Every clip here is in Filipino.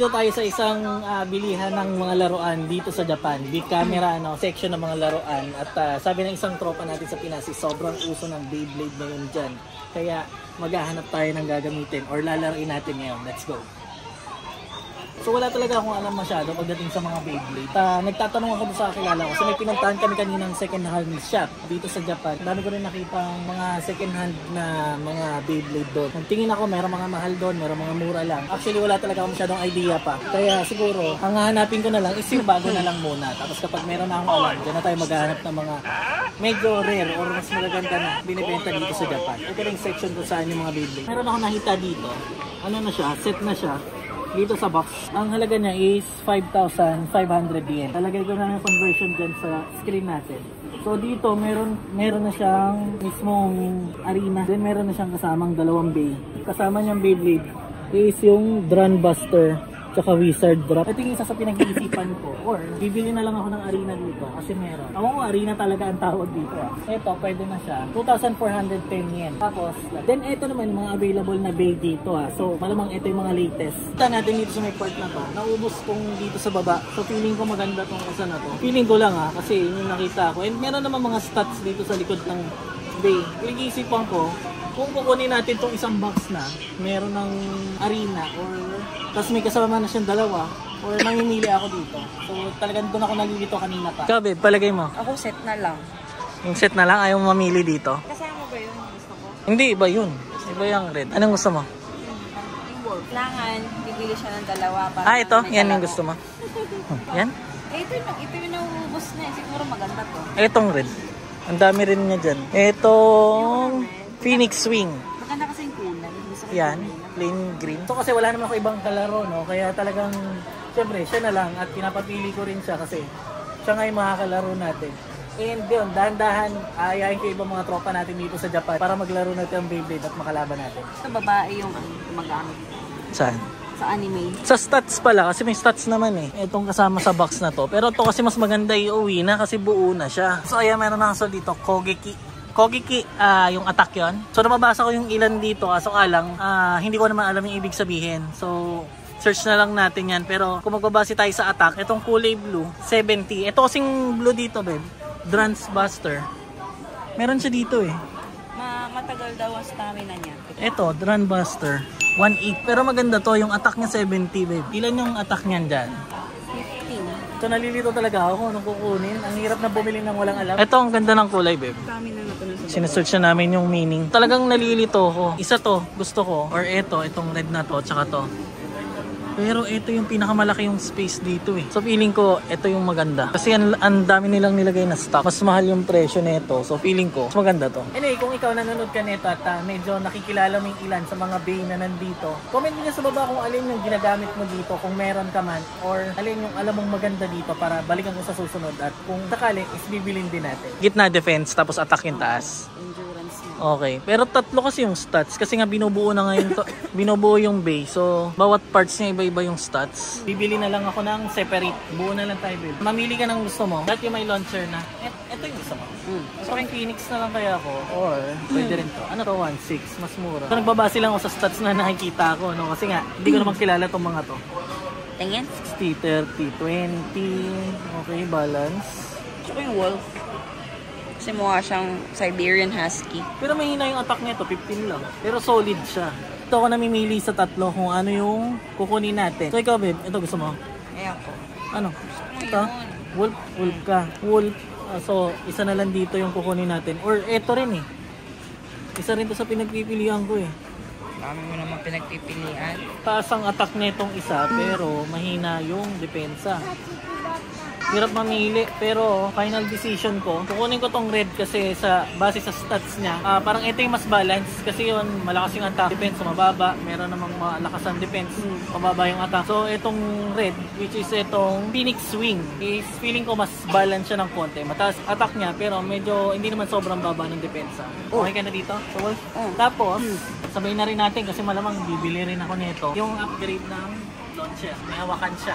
nandito tayo sa isang bilihan ng mga laruan dito sa Japan. Big camera section ng mga laruan. At sabi ng isang tropa natin sa Pinas, sobrang uso ng Beyblade na yun dyan. Kaya maghahanap tayo ng gagamitin or lalaruin natin ngayon. Let's go! So wala talaga akong alam masyado pagdating sa mga Beyblade. Nagtatanong ako sa kakilala ko kasi may pinuntahan kami kaninang second hand shop dito sa Japan. Dami ko rin nakita mga second hand na mga Beyblade doon. Nagtingin ako, meron mga mahal doon, meron mga mura lang. Actually wala talaga akong masyadong idea pa. Kaya siguro, ang hahanapin ko na lang is yung bago na lang muna. Tapos kapag meron na akong alam, dyan na tayo maghahanap ng mga medyo rare or mas magaganda na binibenta dito sa Japan. Ito rin section kung saan yung mga Beyblade. Meron ako nakita dito. Ano na siya? Set na siya. Dito sa box, ang halaga niya is 5,500 yen. Talagay ko na yung conversion dyan sa screen natin. So dito, meron na siyang mismong arena. Then meron na siyang kasamang dalawang bay. Kasama niyang Beyblade is yung Drun Buster tsaka Wizard Drop. Ito yung isa sa pinag-iisipan ko. Or, bibili na lang ako ng arena dito kasi meron. Ako arena talaga ang tawag dito. Ito, pwede na siya. 2,410 yen. Tapos, then ito naman yung mga available na bay dito. So, malamang ito yung mga latest. Kita natin dito sa may part na to. Naubos kong dito sa baba. So, feeling ko maganda tong isa na to. Feeling ko lang kasi yun yung nakita ko. And meron naman mga stats dito sa likod ng bay. Pinag-iisipan ko, kung kukunin natin tong isang box na, meron ng arena or tapos may kasama na siyang dalawa or mamimili ako dito. So talagang doon ako nalilito kanina pa. Ikaw babe, palagay mo? Ako set na lang. Yung set na lang, ayaw mo mamili dito? Kasama ba yun? Gusto ko? Hindi, iba yun. Iba yung red. Anong gusto mo? Yung wolf. Kailangan, bibili siya ng dalawa para ito? Yan yung gusto mo? Yan? Ito yung nauubos na. Siguro maganda to. Itong red. Ang dami rin niya dyan. Itong Phoenix Swing. Maganda kasi yung kulay. Yan, plain green. So kasi wala naman ako ibang kalaro, no? Kaya talagang, syempre, siya na lang at pinapapili ko rin siya kasi siya nga yung makakalaro natin. And yun, dahan-dahan, ayayin ko ibang mga tropa natin dito sa Japan para maglaro natin ang Beyblade at makalaban natin. Ito babae yung gumagamit. Saan? Sa anime. Sa stats pala, kasi may stats naman eh. Itong kasama sa box na to. Pero to kasi mas maganda iuwi na kasi buo na siya. So ayan, meron na kaso dito, Kogeki, yung attack yon. So nababasa ko yung ilan dito, kaso lang, hindi ko naman alam yung ibig sabihin. So search na lang natin yan. Pero kung magbabase tayo sa attack, itong kulay blue, 70. Ito kasing blue dito, babe. Drun Buster. Meron siya dito eh. Matagal daw ang stamina niya. Ito, Drun Buster, 1.8. Pero maganda to, yung attack niya 70, babe. Ilan yung attack niyan dyan? So nalilito talaga ako nung kukunin. Ang hirap na bumili ng walang alam. Ito ang ganda ng kulay, babe. Sinesearch na namin yung meaning. Talagang nalilito ako. Isa to, gusto ko. Or itong red na to, tsaka to. Pero ito yung pinakamalaki yung space dito eh. So feeling ko, ito yung maganda. Kasi ang dami nilang nilagay na stock. Mas mahal yung presyo nito. So feeling ko, mas maganda to. Anyway, kung ikaw nanonood ka nito at medyo nakikilala mo yung ilan sa mga bay na nandito, comment nyo sa baba kung alin yung ginagamit mo dito, kung meron ka man, or alin yung alam mong maganda dito para balikan ko sa susunod. At kung sakali, is bibilin din natin. Gitna defense, tapos attack yung taas. Okay, pero tatlo kasi yung stats kasi nga binubuo na ngayon to, binubuo yung base. So, bawat parts niya iba-iba yung stats. Bibili na lang ako ng separate. Buo na lang tayo, babe. Mamili ka ng gusto mo. Dahil yung may launcher na. Ito yung gusto mo. So, yung Phoenix na lang kaya ako. Or, pwede rin to. Ano to? 1.6. Mas mura. So, nagbabase lang ako sa stats na nakikita ko, no? Kasi nga, hindi ko naman kilala tong mga to. Tingin? 60, 30, 20. Okay, balance. Tsaka yung wolf. Kasi mukha siyang Siberian Husky. Pero mahina yung attack nito, 15 lang. Pero solid siya. Ito ako namimili sa tatlo kung ano yung kukunin natin. So ikaw, babe, ito gusto mo? Ayan ko. Ano? Ito? Wolf? Wolf ka. Wolf. So, isa na lang dito yung kukunin natin. Or ito rin eh. Isa rin to sa pinagpipilian ko eh. Dami mo naman pinagpipilian. Taas ang attack nitong isa, pero mahina yung depensa. Hirap mamili, pero final decision ko, kukunin ko tong red kasi sa base sa stats niya, parang ito yung mas balance kasi yun, malakas yung attack, defense mababa, meron namang malakas ang defense, mababa yung attack. So itong red, which is itong Phoenix Swing, is feeling ko mas balance siya ng konti. Mataas attack niya, pero medyo hindi naman sobrang baba ng depensa. Okay ka na dito? So, tapos, sabay na rin natin kasi malamang bibili rin ako nito, yung upgrade ng launcher, may hawakan siya.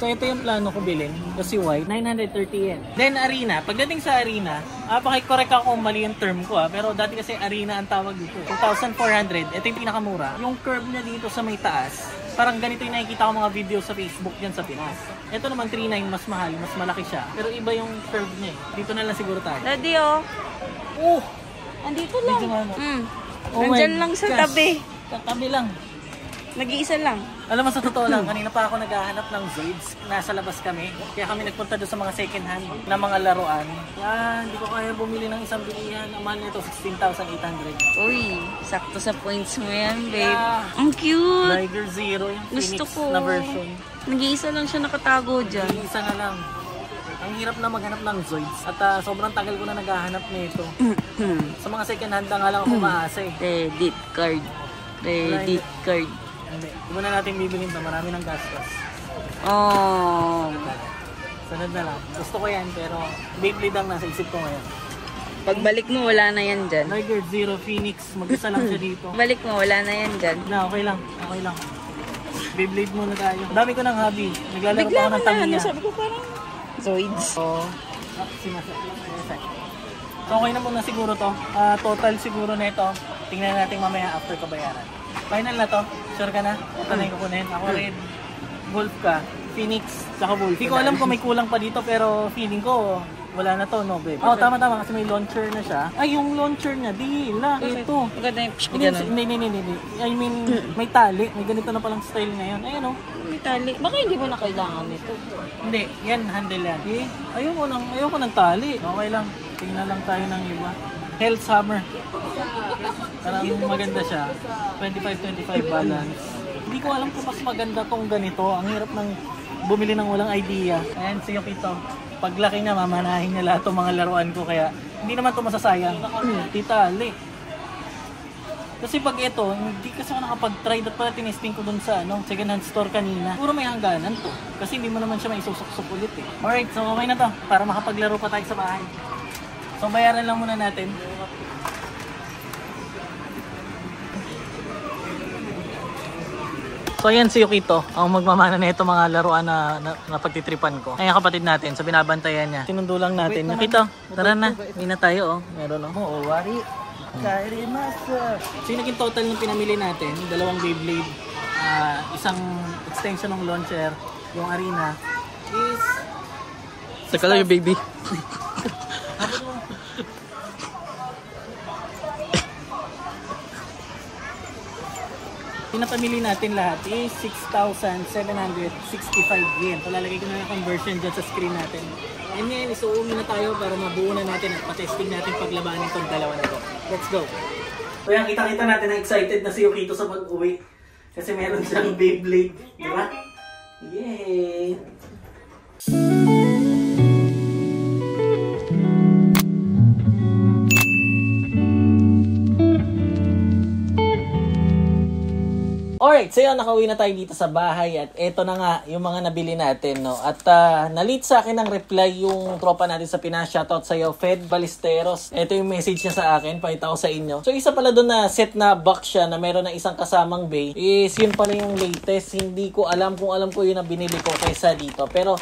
So ito yung plano ko bilhin kasi white, 930 yen. Then arena, pagdating sa arena, pakicorrect ako kung mali yung term ko pero dati kasi arena ang tawag dito. 2,400, ito yung pinakamura. Yung curve niya dito sa may taas, parang ganito yung nakikita ko mga video sa Facebook yan sa Pinas. Ito naman 3.9 mas mahal, mas malaki siya. Pero iba yung curve niya eh. Dito na lang siguro tayo. Daddy, oh. Oh! Andito lang. Dito nga mo. Oh Nandyan lang sa tabi. Sa tabi lang. Nag-iisa lang. Alam mo, sa totoo lang, kanina pa ako naghahanap ng Zoids. Nasa labas kami. Kaya kami nagpunta doon sa mga second hand na mga laruan. Kaya hindi ko kaya bumili ng isang bilihan. Ang mahal nito, 16,800. Uy, sakto sa points mo yan, babe. Yeah. Ang cute. Liger Zero, yung Gusto Phoenix ko. na version. Nag-iisa lang siya nakatago dyan. Isa na lang. Ang hirap na maghanap ng Zoids. At sobrang tagal ko na naghahanap nito. Sa mga second hand na nga lang ako maasa eh. Credit card. Credit card. Hindi. Di ba na natin bibilin ito? Marami ng gastos. Oh. Sunod na lang. Gusto ko yan pero Beyblade ang nasa isip ko ngayon. Pagbalik mo, wala na yan dyan. Liger Zero Phoenix. Mag-isa lang siya dito. Balik mo, wala na yan dyan. Na, okay lang. Okay lang. Beyblade muna tayo. Ang dami ko ng hobby. Naglalaro pa Bigla ako mo ng na, Tamiya. sabi ko parang Zoids. So, okay na muna siguro to. Total siguro na ito. Tingnan natin mamaya after kabayaran. Final na to. Sure ka na? Ito na yung kukunin. Ako red. Golf ka. Phoenix. Tsaka Wolf. Hindi ko alam kung may kulang pa dito pero feeling ko wala na to, no, babe? Oh, tama kasi may launcher na siya. Ay, yung launcher niya, dila. Ito. Maganda yung Hindi. I mean, may tali. May ganito na palang style ngayon. Ayun, oh. may tali. Baka hindi mo na kailangan nito. Hindi, yan, handle yan. Eh, ayoko ng tali. Okay lang. Tingnan lang tayo ng iba. Health Hammer. Parang maganda siya. 25-25 balance. Hindi ko alam kung mas maganda tong ganito. Ang hirap ng bumili ng walang idea. Ayan, si Yokito. Paglaki niya, mamanahin niya lahat ng mga laruan ko. Kaya, hindi naman ito masasayang. Titali. Kasi pag ito, hindi kasi ako nakapag-try. Dapat pala tinesting ko dun sa second hand store kanina. Puro may hangganan to. Kasi hindi mo naman siya maisusok-sok ulit eh. Alright, so okay na to. Para makapaglaro pa tayo sa bahay. So bayaran lang muna natin. So ayan si Yukito, ang magmamana na ito mga laruan na pagtitripan ko. Ayan kapatid natin, sa binabantayan niya. Sinundo lang natin. Yukito, tara na. Hindi na tayo Meron Oo, wari. Kairimasa. So yung naging total ng pinamili natin, dalawang Beyblade, isang extension ng launcher, yung arena, is... Saka lang yung baby. Pinapamili natin lahat is 6,765 yen. So lalagay ko na yung conversion dyan sa screen natin. And then, isuumi na tayo para mabuo na natin at patesting natin paglabanin itong dalawa na ito. Let's go! So yan, kita-kita natin na excited na si Yukito sa pag-uwi. Kasi meron siyang Beyblade. Diba? Yay! Alright, so yun, nakauwi na tayo dito sa bahay at eto na nga yung mga nabili natin, no? At na-lead sa akin ng reply yung tropa natin sa Pinas. Shoutout sa'yo, Fed Balisteros. Eto yung message niya sa akin, pakita ko sa inyo. So isa pala doon na set na box siya na meron ng isang kasamang bay is yun pala yung latest. Hindi ko alam kung alam ko yun na binili ko kaysa dito. Pero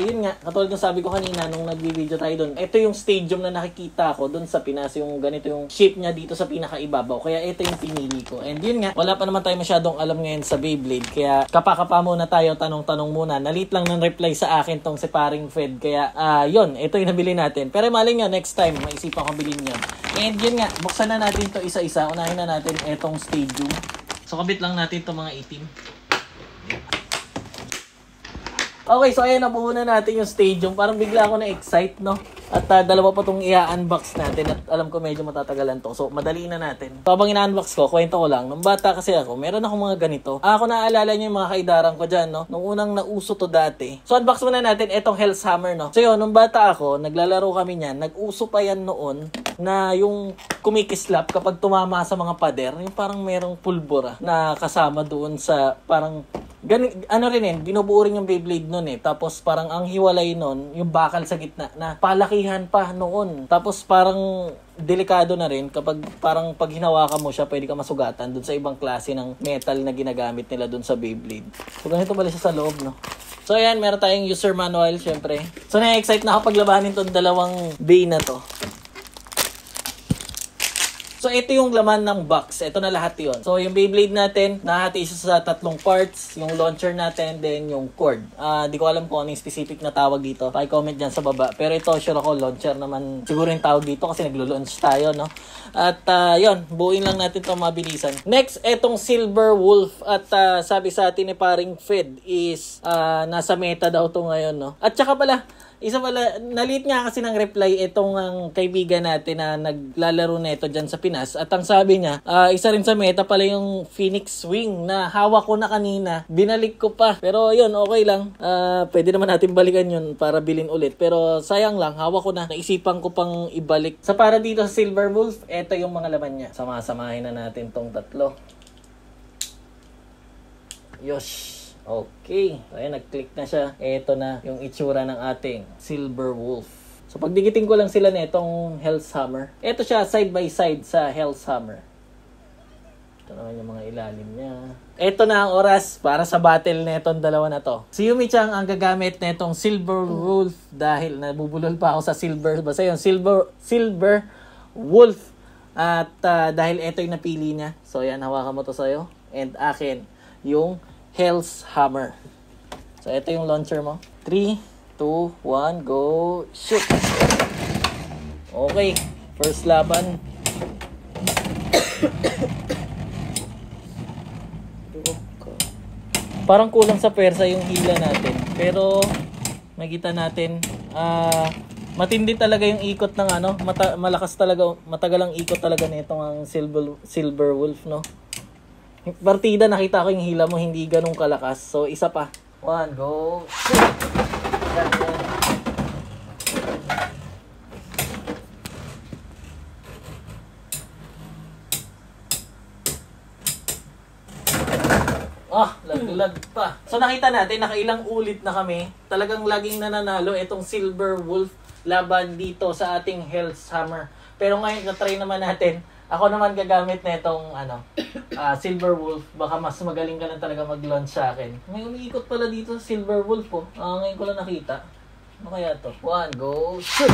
yun nga, katulad ng sabi ko kanina nung nag-video tayo doon. Ito yung stadium na nakikita ko doon sa Pinas. Yung ganito yung shape niya dito sa pinakaibabaw. Kaya ito yung pinili ko. And yun nga, wala pa naman tayo masyadong alam ngayon sa Beyblade. Kaya kapakapa muna tayo, tanong-tanong muna. Nalit lang ng reply sa akin tong si paring Fed. Kaya yun, ito yung nabili natin. Pero maling nga, next time, maisipan ko bilhin yan. And yun nga, buksan na natin to isa-isa. Unahin na natin etong stadium. So kabit lang natin to mga itim. Okay, so ayan, nabuo na natin yung stadium. Parang bigla ako na-excite, no? At dalawa pa itong i-unbox natin at alam ko medyo matatagalan to. So, madali na natin. So, habang ina-unbox ko, kwento ko lang. Nung bata kasi ako, meron akong mga ganito. Ako naaalala niyo yung mga kaidaran ko dyan, no? Nung unang nauso to dati. So, unbox muna natin itong Hell's Hammer, no? So, yun, nung bata ako, naglalaro kami niyan. Nag-uso pa yan noon na yung kumikislap kapag tumama sa mga pader. Yung parang merong pulbura na kasama doon sa parang... ano rin binubuo rin yung Beyblade nun Tapos parang ang hiwalay nun, yung bakal sa gitna na palakihan pa noon. Tapos parang delikado na rin kapag parang pag hinawakan mo siya, pwede ka masugatan dun sa ibang klase ng metal na ginagamit nila dun sa Beyblade. So ganito pala siya sa loob, no? So ayan, meron tayong user manual, syempre. So na-excite na ako paglabanin tong dalawang bay na to. So, ito yung laman ng box. Ito na lahat yon. So, yung Beyblade natin, nahati isa sa 3 parts. Yung launcher natin, then yung cord. Di ko alam kung ano yung specific na tawag dito. Paki-comment dyan sa baba. Pero ito, sure ako, launcher naman siguro yung tawag dito kasi naglo-launch tayo, no? At yun, buuin lang natin ito mabilisan. Next, etong Silver Wolf. At sabi sa atin ni paring Fed is nasa meta daw to ngayon, no? At saka pala, nalit nga kasi ng reply itong ang kaibigan natin na naglalaro nito dyan sa Pinas. At ang sabi niya, isa rin sa meta pala yung Phoenix Wing na hawak ko na kanina. Binalik ko pa. Pero yun, okay lang. Pwede naman natin balikan yun para bilhin ulit. Pero sayang lang, hawak ko na. Naisipan ko pang ibalik. Sa para dito sa Silver Wolf, eto yung mga laman niya. Sama-samahin na natin tong 3. Yosh! Okay. So, ayan, nag-click na siya. Ito na yung itsura ng ating Silver Wolf. So, pagdikitin ko lang sila nitong Hell's Hammer. Ito siya, side by side sa Hell's Hammer. Ito naman yung mga ilalim niya. Ito na ang oras para sa battle netong dalawa na to. Si Yumi-chan ang gagamit netong Silver Wolf dahil nabubulol pa ako sa silver. Basta yun, Silver Wolf. At dahil ito yung napili niya. So, yan, hawakan mo to sa'yo. And akin, yung Hell's Hammer. So, ito yung launcher mo. 3, 2, 1, go, shoot! Okay, first laban. Parang kulang sa pwersa yung hila natin. Pero, makita natin, matindi talaga yung ikot ng malakas talaga, matagal ang ikot talaga nitong ang Silver Wolf, no? Partida, nakita ko yung hila mo hindi ganun kalakas. So, isa pa. 1, go. Yan, yan. Laglag pa. So, nakita natin, nakailang ulit na kami. Talagang laging nananalo itong Silver Wolf laban dito sa ating Hell's Hammer. Pero ngayon, na-try naman natin. Ako naman gagamit na itong Silver Wolf. Baka mas magaling ka na talaga mag-launch sa akin. May umiikot pala dito sa Silver Wolf po. Ngayon ko lang nakita. Ano kaya to? 1, go, shoot!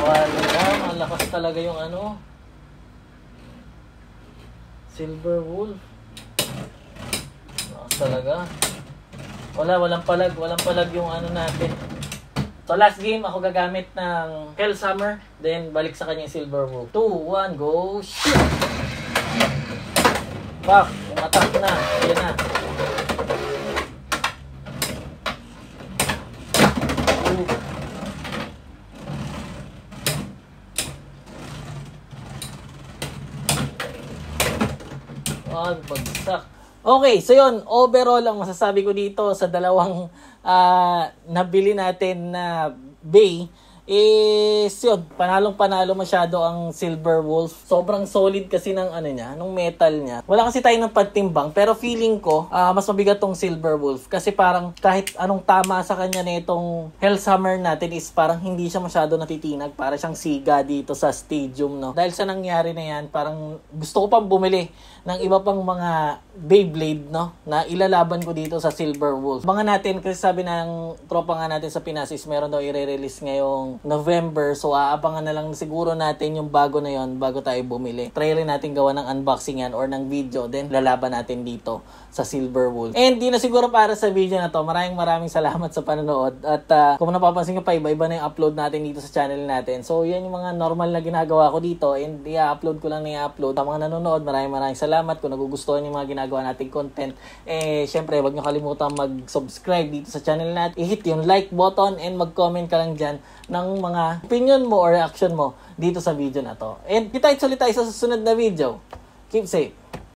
Wala, malakas talaga yung Silver Wolf. Malakas talaga. Walang palag yung natin. So, last game, ako gagamit ng Hell's Hammer. Then, balik sa kanya yung Silver Wolf. 2, 1, go, shoot! Pak! Yung attack na. Ayan na. Bagsak. Okay, so yun. Overall, ang masasabi ko dito sa dalawang nabili natin na bay is yun, panalong-panalo masyado ang Silver Wolf. Sobrang solid kasi ng nung metal niya. Wala kasi tayo ng pagtimbang, pero feeling ko mas mabigat tong Silver Wolf kasi parang kahit anong tama sa kanya nitong Hell's Hammer natin is parang hindi siya masyado natitinag, para siyang siga dito sa stadium, no. Dahil sa nangyari na yan, parang gusto ko pang bumili ng iba pang mga Beyblade, no, na ilalaban ko dito sa Silver Wolf. Mga natin, kasi sabi ng tropa nga natin sa Pinas is meron daw i-release ngayong November. So, aabangan na lang siguro natin yung bago na yon bago tayo bumili. Try rin natin gawa ng unboxing yan or ng video. Then, lalaban natin dito sa Silver Wolf. And di na siguro para sa video na to. Maraming salamat sa panonood. At kung napapansin nyo pa, iba-iba na yung upload natin dito sa channel natin. So, yan yung mga normal na ginagawa ko dito. And i-upload ko lang na i-upload. Sa mga nanonood, maraming salamat. Kung nagugustuhan yung mga ginagawa nating content, syempre, wag nyo kalimutan mag-subscribe dito sa channel natin. I-hit yung like button and mag-comment ka lang dyan ng mga opinion mo or reaction mo dito sa video na to. And kita ulit tayo sa susunod na video. Keep safe.